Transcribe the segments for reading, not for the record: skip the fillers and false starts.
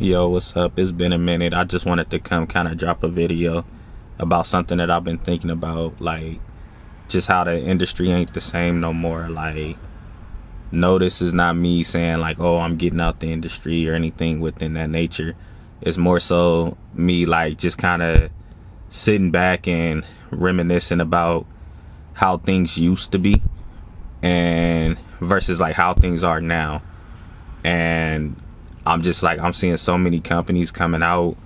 Yo, what's up? It's been a minute. I just wanted to come kind of drop a video about something that I've been thinking about, like just how the industry ain't the same no more. Like, no, this is not me saying like, oh, I'm getting out the industry or anything within that nature. It's more so me like just kind of sitting back and reminiscing about how things used to be and versus like how things are now. And I'm just like, I'm seeing so many companies coming out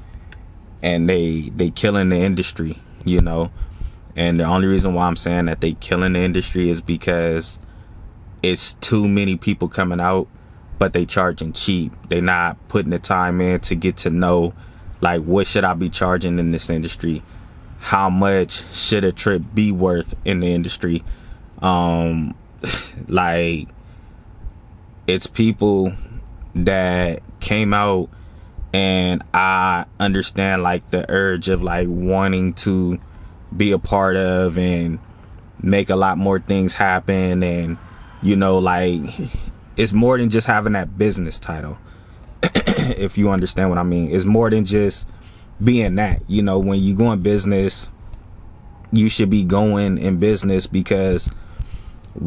and they killing the industry, you know. And the only reason why I'm saying that they killing the industry is because it's too many people coming out, but they charging cheap. They not putting the time in to get to know, like, what should I be charging in this industry? How much should a trip be worth in the industry? Like, it's people that came out, and I understand like the urge of like wanting to be a part of and make a lot more things happen. And you know, like, it's more than just having that business title. If you understand what I mean, it's more than just being that. You know, when you go in business, you should be going in business because,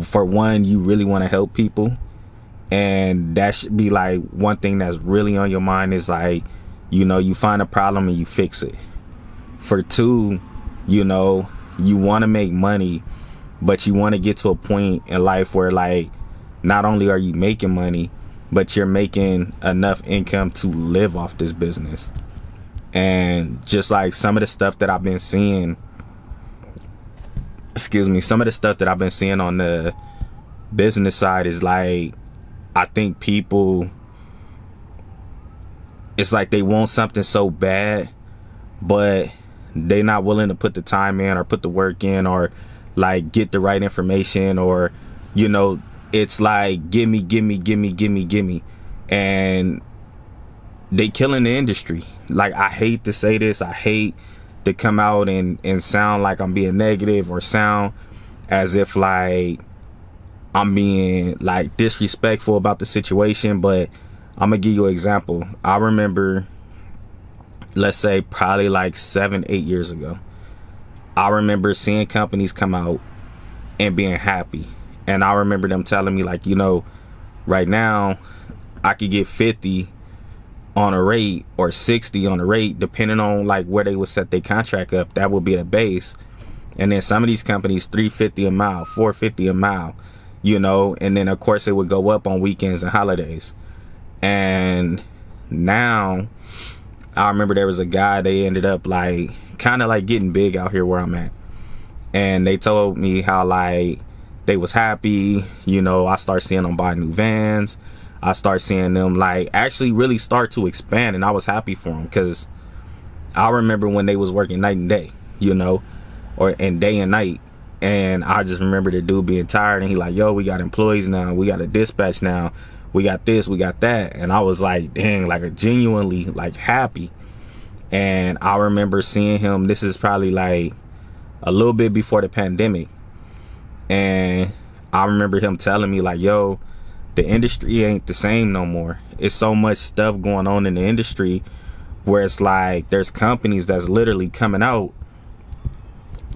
for one, you really want to help people. And that should be like one thing that's really on your mind, is like, you know, you find a problem and you fix it. For two, you know, you want to make money, but you want to get to a point in life where, like, not only are you making money, but you're making enough income to live off this business. And just like some of the stuff that I've been seeing, some of the stuff that I've been seeing on the business side is like, I think people, it's like they want something so bad, but they're not willing to put the time in or put the work in or like get the right information, or, you know, it's like, gimme. And they killing the industry. Like, I hate to say this. I hate to come out and sound like I'm being negative or sound as if like I'm being like disrespectful about the situation, but I'm gonna give you an example. I remember, let's say probably like 7-8 years ago, I remember seeing companies come out and being happy. And I remember them telling me like, you know, right now I could get 50 on a rate or 60 on a rate, depending on like where they would set their contract up. That would be the base. And then some of these companies, $350 a mile, $450 a mile, you know, and then of course it would go up on weekends and holidays. And now I remember there was a guy, they ended up like kind of like getting big out here where I'm at. And they told me how like they was happy, you know. I start seeing them buy new vans. I start seeing them like actually really start to expand, and I was happy for them because I remember when they was working night and day, you know, and day and night. And I just remember the dude being tired, and he like, yo, we got employees now, we got a dispatch now, we got this, we got that. And I was like, dang, like a genuinely like happy. And I remember seeing him, this is probably like a little bit before the pandemic, and I remember him telling me like, yo, the industry ain't the same no more. It's so much stuff going on in the industry where it's like there's companies that's literally coming out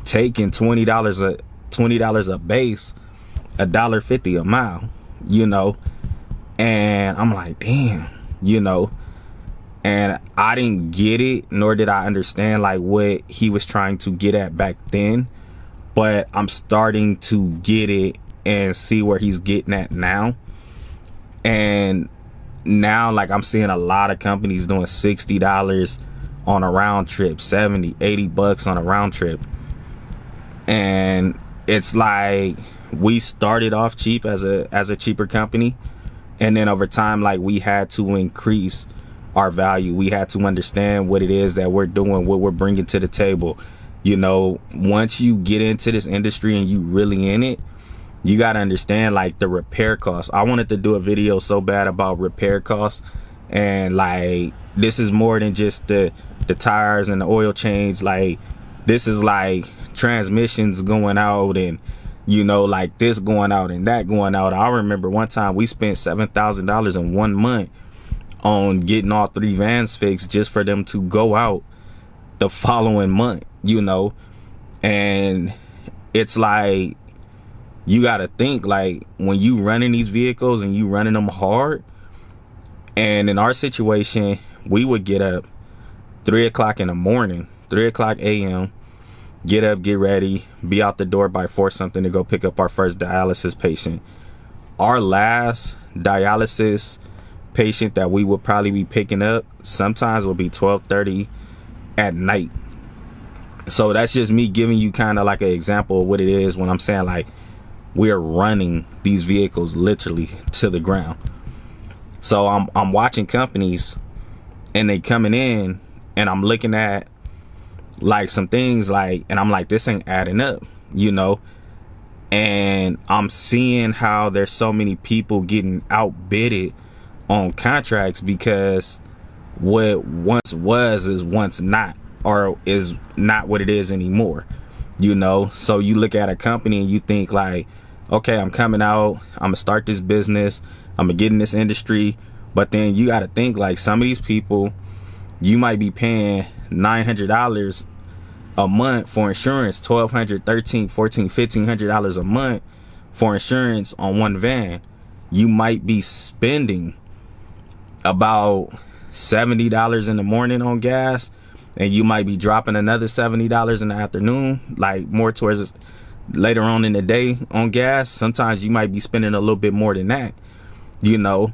taking $20 a base, $1.50 a mile, you know. And I'm like, damn, you know. And I didn't get it, nor did I understand like what he was trying to get at back then, but I'm starting to get it and see where he's getting at now. And now like I'm seeing a lot of companies doing $60 on a round trip, $70-$80 on a round trip. And it's like we started off cheap as a cheaper company, and then over time like we had to increase our value. We had to understand what it is that we're doing, what we're bringing to the table. You know, once you get into this industry and you really in it, you got to understand like the repair costs. I wanted to do a video so bad about repair costs, and like this is more than just the tires and the oil change. Like, this is like transmissions going out, and you know, like this going out and that going out. I remember one time we spent $7,000 in 1 month on getting all 3 vans fixed just for them to go out the following month, you know. And it's like, you gotta think, like, when you running these vehicles and you running them hard, and in our situation, we would get up 3 o'clock in the morning, 3 o'clock a.m., get up, get ready, be out the door by 4 something to go pick up our first dialysis patient. Our last dialysis patient that we would probably be picking up sometimes will be 12:30 at night. So that's just me giving you kind of like an example of what it is when I'm saying, like, we're running these vehicles literally to the ground. So I'm watching companies and they coming in, and I'm looking at like some things, like, and I'm like, this ain't adding up, you know. And I'm seeing how there's so many people getting outbidded on contracts because what once was is once not, or is not what it is anymore, you know. So you look at a company and you think like, okay, I'm coming out, I'm gonna start this business, I'm gonna get in this industry. But then you gotta think, like, some of these people, you might be paying $900 a month for insurance, $1,200, $1,300, $1,400, $1,500 a month for insurance on one van. You might be spending about $70 in the morning on gas, and you might be dropping another $70 in the afternoon, like more towards later on in the day on gas. Sometimes you might be spending a little bit more than that, you know,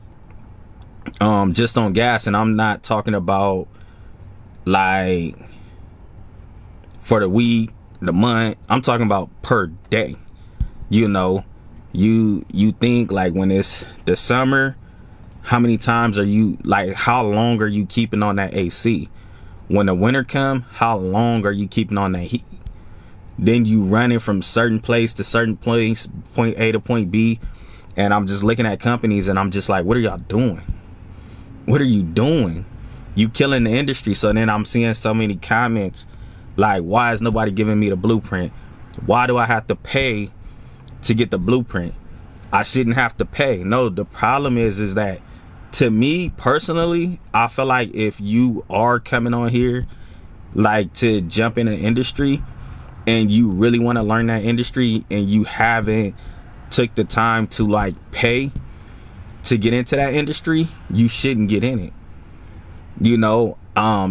just on gas. And I'm not talking about like for the week, the month. I'm talking about per day. You know, you think like when it's the summer, how many times are you, like, how long are you keeping on that AC? When the winter come, how long are you keeping on that heat? Then you running from certain place to certain place, point A to point B. And I'm just looking at companies and I'm just like, what are y'all doing? What are you doing? You killing the industry. So then I'm seeing so many comments like, why is nobody giving me the blueprint? Why do I have to pay to get the blueprint? I shouldn't have to pay. No, the problem is that, to me personally, I feel like if you are coming on here like to jump in an industry and you really want to learn that industry and you haven't took the time to like pay to get into that industry, you shouldn't get in it. You know,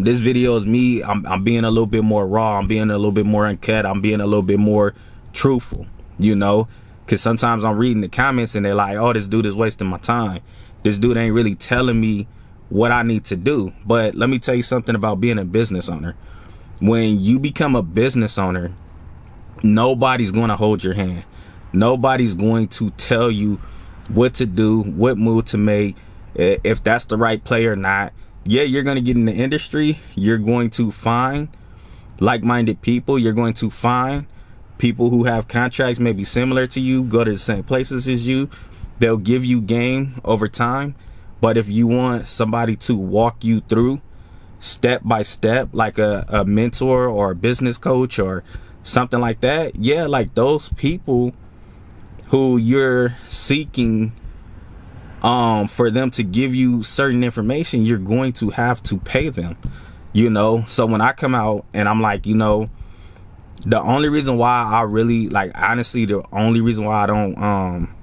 this video is me. I'm being a little bit more raw. I'm being a little bit more uncut. I'm being a little bit more truthful, you know, because sometimes I'm reading the comments and they're like, oh, this dude is wasting my time. This dude ain't really telling me what I need to do. But let me tell you something about being a business owner. When you become a business owner, nobody's going to hold your hand. Nobody's going to tell you what to do, what move to make, if that's the right play or not. Yeah, you're going to get in the industry. You're going to find like-minded people. You're going to find people who have contracts maybe similar to you, go to the same places as you. They'll give you game over time. But if you want somebody to walk you through step by step, like a mentor or a business coach or something like that, yeah, like those people who you're seeking for them to give you certain information, you're going to have to pay them, you know. So when I come out and I'm like, you know, the only reason why I really, like, honestly, the only reason why I don't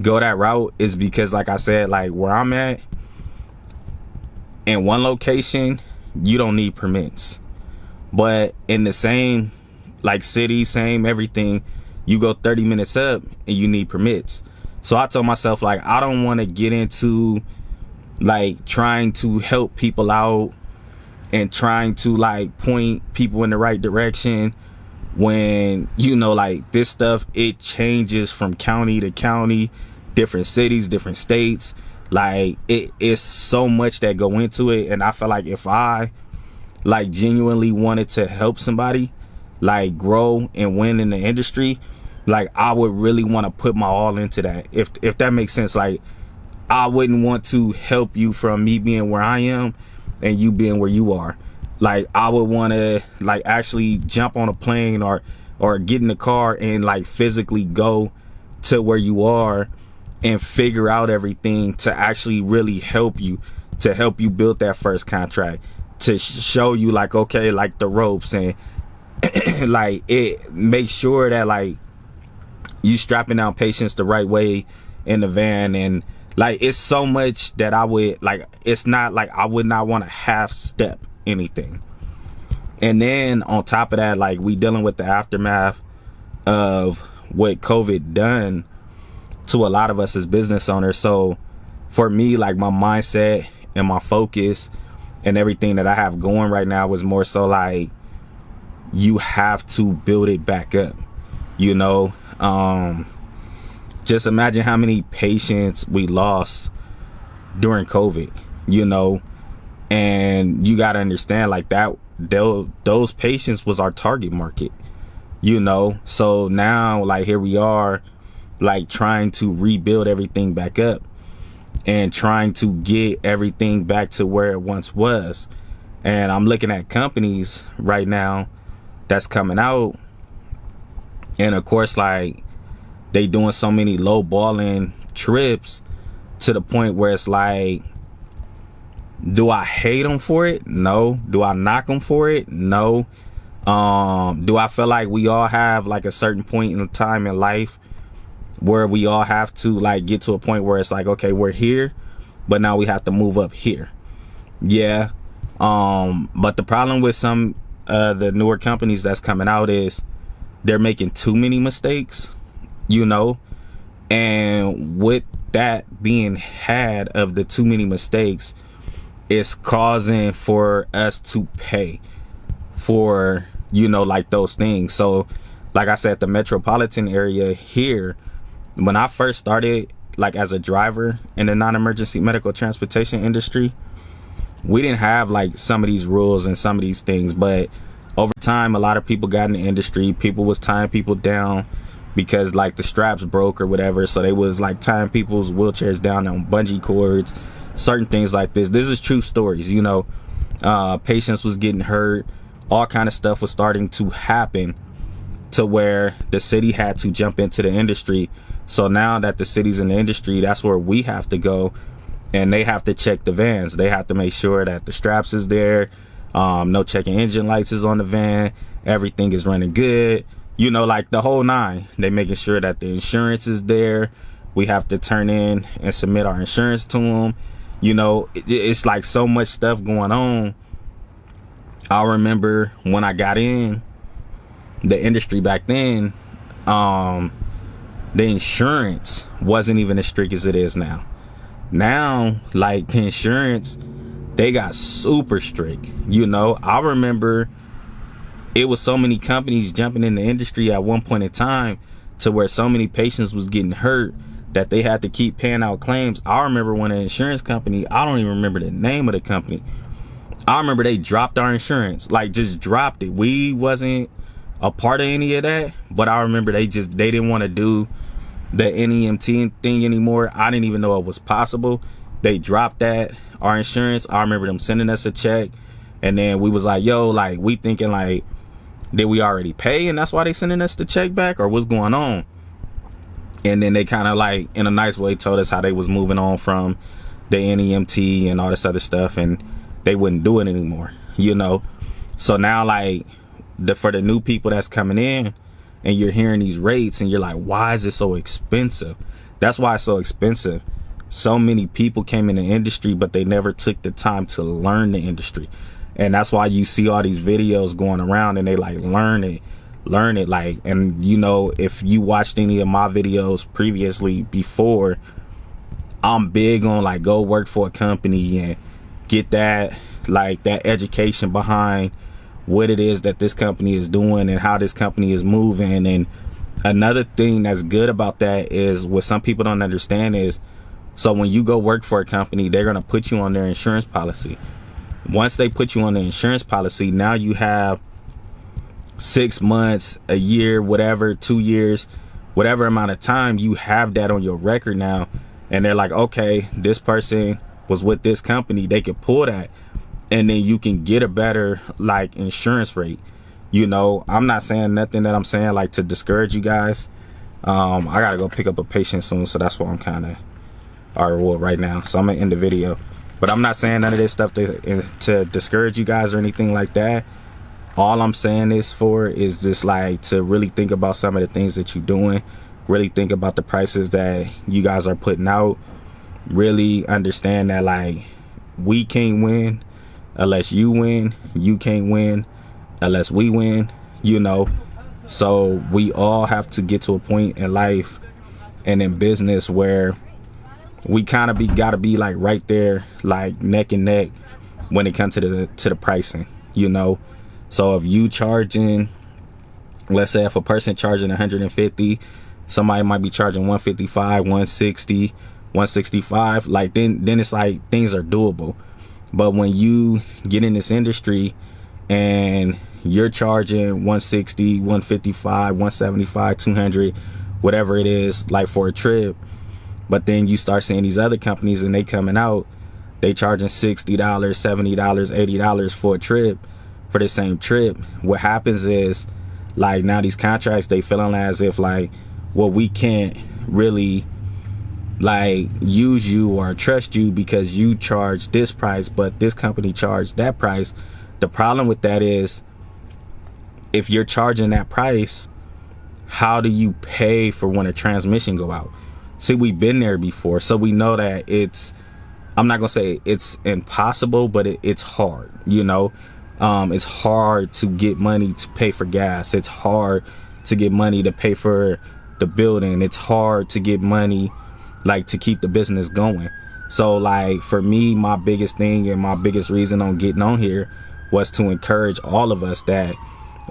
go that route is because, like I said, like where I'm at in one location, you don't need permits, but in the same like city, same everything, you go 30 minutes up and you need permits. So I told myself, like, I don't want to get into like trying to help people out and trying to like point people in the right direction when, you know, like this stuff, it changes from county to county, different cities, different states. Like it is so much that go into it. And I feel like if I like genuinely wanted to help somebody like grow and win in the industry, like I would really want to put my all into that. If that makes sense. Like I wouldn't want to help you from me being where I am and you being where you are. Like I would want to like actually jump on a plane or get in the car and like physically go to where you are and figure out everything to actually really help you, to help you build that first contract, to show you like, okay, like the ropes, and like it makes sure that like you strapping down patients the right way in the van. And like it's so much that I would like, it's not like I would not want to half step anything. And then on top of that, like we dealing with the aftermath of what COVID done to a lot of us as business owners. So for me, like my mindset and my focus and everything that I have going right now was more so like, you have to build it back up, you know. Just imagine how many patients we lost during COVID, you know, and you got to understand like that those patients was our target market, you know. So now like here we are like trying to rebuild everything back up and trying to get everything back to where it once was. And I'm looking at companies right now that's coming out, and of course like they doing so many low balling trips to the point where it's like, do I hate them for it? No. Do I knock them for it? No. Do I feel like we all have like a certain point in time in life where we all have to like get to a point where it's like, okay, we're here, but now we have to move up here? Yeah. But the problem with some the newer companies that's coming out is they're making too many mistakes, you know. And with that being had of the too many mistakes, it's causing for us to pay for, you know, like those things. So like I said, the metropolitan area here, when I first started like as a driver in the non-emergency medical transportation industry, we didn't have like some of these rules and some of these things. But over time, a lot of people got in the industry. People was tying people down because like the straps broke or whatever. So they was like tying people's wheelchairs down on bungee cords, certain things like this. This is true stories, you know. Patients was getting hurt. All kind of stuff was starting to happen to where the city had to jump into the industry. So now that the city's in the industry, that's where we have to go, and they have to check the vans. They have to make sure that the straps is there. No checking engine lights is on the van. Everything is running good. You know, like the whole nine. They making sure that the insurance is there. We have to turn in and submit our insurance to them. You know, it's like so much stuff going on. I remember when I got in the industry back then, the insurance wasn't even as strict as it is now. Now, like the insurance, they got super strict. You know, I remember it was so many companies jumping in the industry at one point in time to where so many patients was getting hurt that they had to keep paying out claims. I remember when an insurance company, I don't even remember the name of the company, I remember they dropped our insurance, like just dropped it. We wasn't a part of any of that, but I remember they didn't want to do the NEMT thing anymore. I didn't even know it was possible. They dropped that, our insurance. I remember them sending us a check, and then we was like, yo, like we thinking like, did we already pay and that's why they sending us the check back, or what's going on? And then they kind of like in a nice way told us how they was moving on from the NEMT and all this other stuff, and they wouldn't do it anymore, you know. So now like for the new people that's coming in and you're hearing these rates and you're like, why is it so expensive? That's why it's so expensive. So many people came in the industry, but they never took the time to learn the industry. And that's why you see all these videos going around and they like learn it like. And you know, if you watched any of my videos previously before, I'm big on like go work for a company and get that like that education behind what it is that this company is doing and how this company is moving. And another thing that's good about that is what some people don't understand is, so when you go work for a company, they're going to put you on their insurance policy. Once they put you on the insurance policy, now you have 6 months, a year, whatever, 2 years, whatever amount of time, you have that on your record now. And they're like, okay, this person was with this company, they can pull that, and then you can get a better like insurance rate. You know, I'm not saying nothing that I'm saying like to discourage you guys. I gotta go pick up a patient soon, so that's why I'm kind of, well, right now, so I'm gonna end the video. But I'm not saying none of this stuff to discourage you guys or anything like that. All I'm saying this for is just like to really think about some of the things that you're doing, really think about the prices that you guys are putting out, really understand that like we can't win unless you win, you can't win unless we win, you know. So we all have to get to a point in life and in business where we kind of gotta be like right there, like neck and neck when it comes to the pricing, you know. So if you charging, let's say if a person charging 150, somebody might be charging 155, 160, 165, like then it's like things are doable. But when you get in this industry and you're charging 160, 155, 175, 200, whatever it is, like for a trip, but then you start seeing these other companies and they coming out, they charging $60, $70, $80 for a trip, for the same trip. What happens is, like, now these contracts, they feeling as if like, well, we can't really like use you or trust you because you charge this price, but this company charged that price. The problem with that is, if you're charging that price, how do you pay for when a transmission go out? See, we've been there before, so we know that it's, I'm not gonna say it's impossible, but it's hard, you know. It's hard to get money to pay for gas. It's hard to get money to pay for the building. It's hard to get money like to keep the business going. So like for me, my biggest thing and my biggest reason on getting on here was to encourage all of us that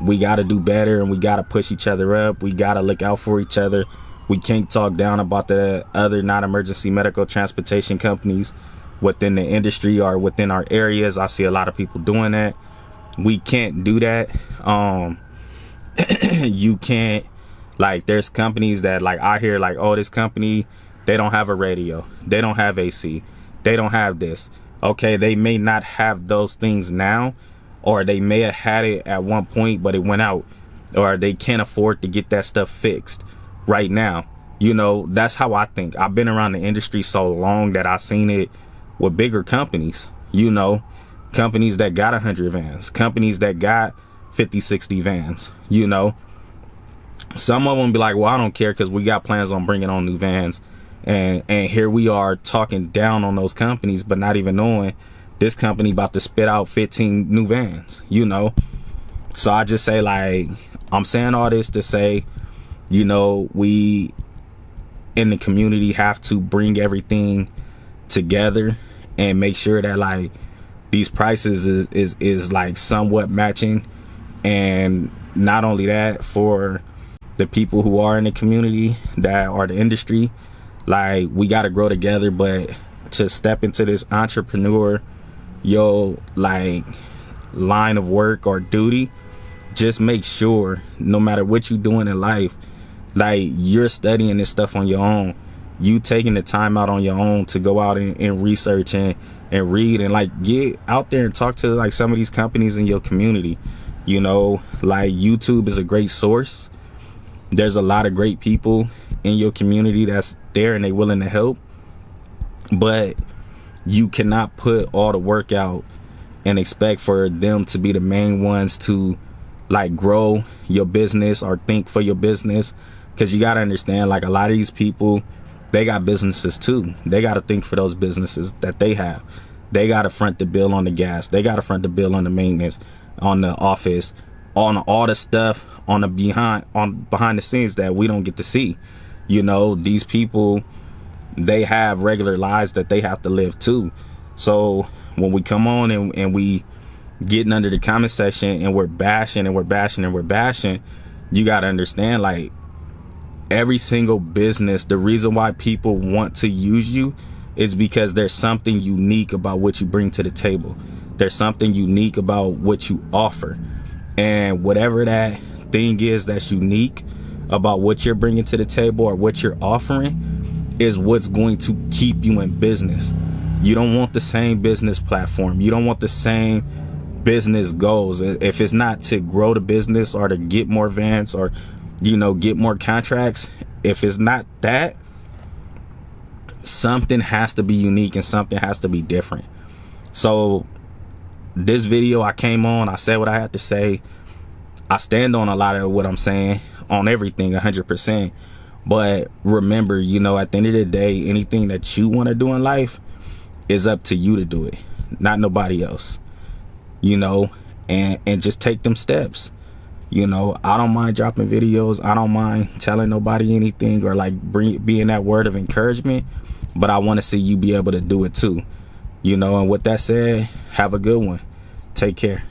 we got to do better and we got to push each other up. We got to look out for each other. We can't talk down about the other non-emergency medical transportation companies within the industry or within our areas. I see a lot of people doing that. We can't do that. You can't, like, there's companies that, like, I hear like, oh, this company, they don't have a radio, they don't have AC, they don't have this. Okay, they may not have those things now, or they may have had it at one point but it went out, or they can't afford to get that stuff fixed right now. You know, that's how I think. I've been around the industry so long that I've seen it with bigger companies, you know, companies that got 100 vans, companies that got 50, 60 vans, you know. Some of them be like, well, I don't care because we got plans on bringing on new vans. And here we are talking down on those companies, but not even knowing this company about to spit out 15 new vans, you know. So I just say, like, I'm saying all this to say, you know, we in the community have to bring everything together and make sure that like these prices is like somewhat matching. And not only that, for the people who are in the community that are the industry, like, we got to grow together. But to step into this entrepreneur like line of work or duty, just make sure no matter what you're doing in life, like, you're studying this stuff on your own. You taking the time out on your own to go out and research and read and like get out there and talk to like some of these companies in your community. You know, like, YouTube is a great source. There's a lot of great people in your community that's there and they willing to help, but you cannot put all the work out and expect for them to be the main ones to like grow your business or think for your business. Because you got to understand, like, a lot of these people, they got businesses too. They got to think for those businesses that they have. They got to front the bill on the gas. They got to front the bill on the maintenance, on the office, on all the stuff on the behind the scenes that we don't get to see. You know, these people, they have regular lives that they have to live too. So when we come on and we getting under the comment section and we're bashing and we're bashing and we're bashing, you got to understand, like, every single business, the reason why people want to use you is because there's something unique about what you bring to the table. There's something unique about what you offer. And whatever that thing is that's unique about what you're bringing to the table or what you're offering is what's going to keep you in business. You don't want the same business platform. You don't want the same business goals. If it's not to grow the business or to get more vans or, you know, get more contracts, if it's not that, something has to be unique and something has to be different. So this video, I came on, I said what I had to say. I stand on a lot of what I'm saying, on everything 100%. But remember, you know, at the end of the day, anything that you want to do in life is up to you to do it, not nobody else, you know, and just take them steps. You know, I don't mind dropping videos. I don't mind telling nobody anything, or like being that word of encouragement, but I want to see you be able to do it too, you know. And with that said, have a good one. Take care.